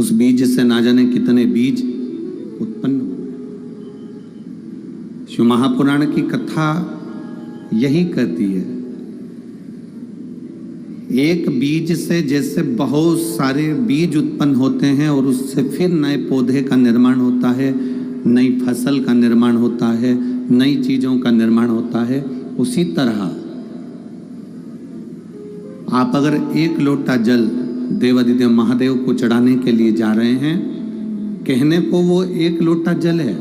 उस बीज से ना जाने कितने बीज उत्पन्न हुए। शिव महापुराण की कथा यही कहती है, एक बीज से जैसे बहुत सारे बीज उत्पन्न होते हैं और उससे फिर नए पौधे का निर्माण होता है, नई फसल का निर्माण होता है, नई चीजों का निर्माण होता है, उसी तरह आप अगर एक लोटा जल देवादिदेव महादेव को चढ़ाने के लिए जा रहे हैं, कहने को वो एक लोटा जल है।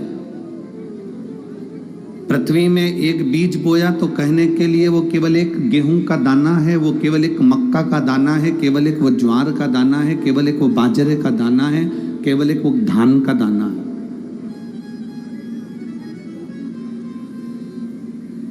पृथ्वी में एक बीज बोया तो कहने के लिए वो केवल एक गेहूं का दाना है, वो केवल एक मक्का का दाना है, केवल एक वो ज्वार का दाना है, केवल एक वो बाजरे का दाना है, केवल एक वो धान का दाना है।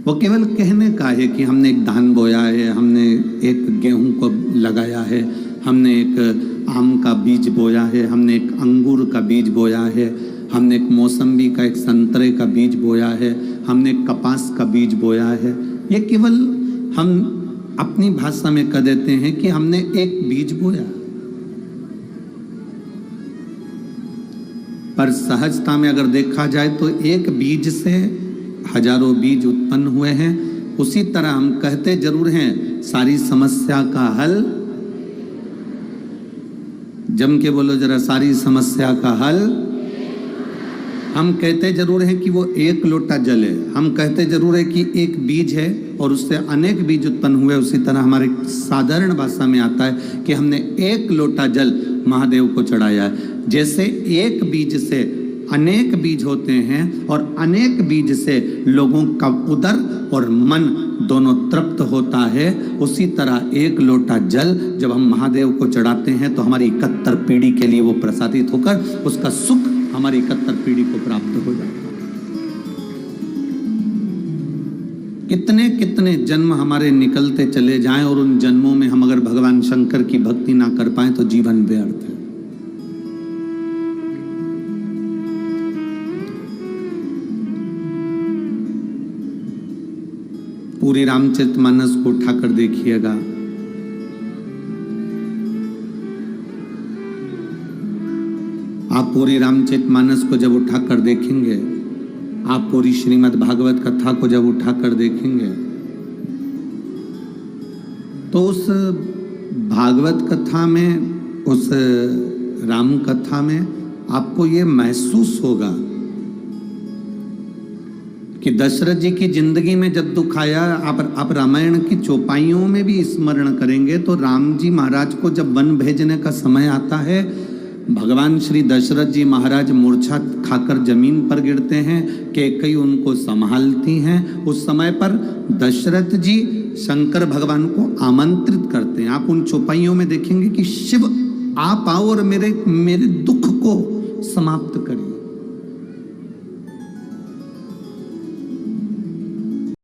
वो केवल कहने का है कि हमने एक धान बोया है, हमने एक गेहूं को लगाया है, हमने एक आम का बीज बोया है, हमने एक अंगूर का बीज बोया है, हमने एक मौसम्बी का, एक संतरे का बीज बोया है, हमने एक कपास का बीज बोया है। ये केवल हम अपनी भाषा में कह देते हैं कि हमने एक बीज बोया, पर सहजता में अगर देखा जाए तो एक बीज से हजारों बीज उत्पन्न हुए हैं। उसी तरह हम कहते जरूर हैं सारी समस्या का हल, जम के बोलो जरा, सारी समस्या का हल। हम कहते जरूर हैं कि वो एक लोटा जल है, हम कहते जरूर है कि एक बीज है और उससे अनेक बीज उत्पन्न हुए। उसी तरह हमारे साधारण भाषा में आता है कि हमने एक लोटा जल महादेव को चढ़ाया है। जैसे एक बीज से अनेक बीज होते हैं और अनेक बीज से लोगों का उदर और मन दोनों तृप्त होता है, उसी तरह एक लोटा जल जब हम महादेव को चढ़ाते हैं तो हमारी 71 पीढ़ी के लिए वो प्रसादित होकर उसका सुख हमारी 71 पीढ़ी को प्राप्त हो जाता है। कितने कितने जन्म हमारे निकलते चले जाएं और उन जन्मों में हम अगर भगवान शंकर की भक्ति ना कर पाए तो जीवन व्यर्थ है। पूरी रामचरितमानस को उठाकर देखिएगा, आप पूरी रामचरितमानस को जब उठाकर देखेंगे, आप पूरी श्रीमद् भागवत कथा को जब उठाकर देखेंगे तो उस भागवत कथा में, उस राम कथा में आपको ये महसूस होगा कि दशरथ जी की जिंदगी में जब दुख आया, आप रामायण की चौपाइयों में भी स्मरण करेंगे तो राम जी महाराज को जब वन भेजने का समय आता है, भगवान श्री दशरथ जी महाराज मूर्छा खाकर जमीन पर गिरते हैं, कैकेयी उनको संभालती हैं। उस समय पर दशरथ जी शंकर भगवान को आमंत्रित करते हैं। आप उन चौपाइयों में देखेंगे कि शिव आप आओ और मेरे दुख को समाप्त करिए।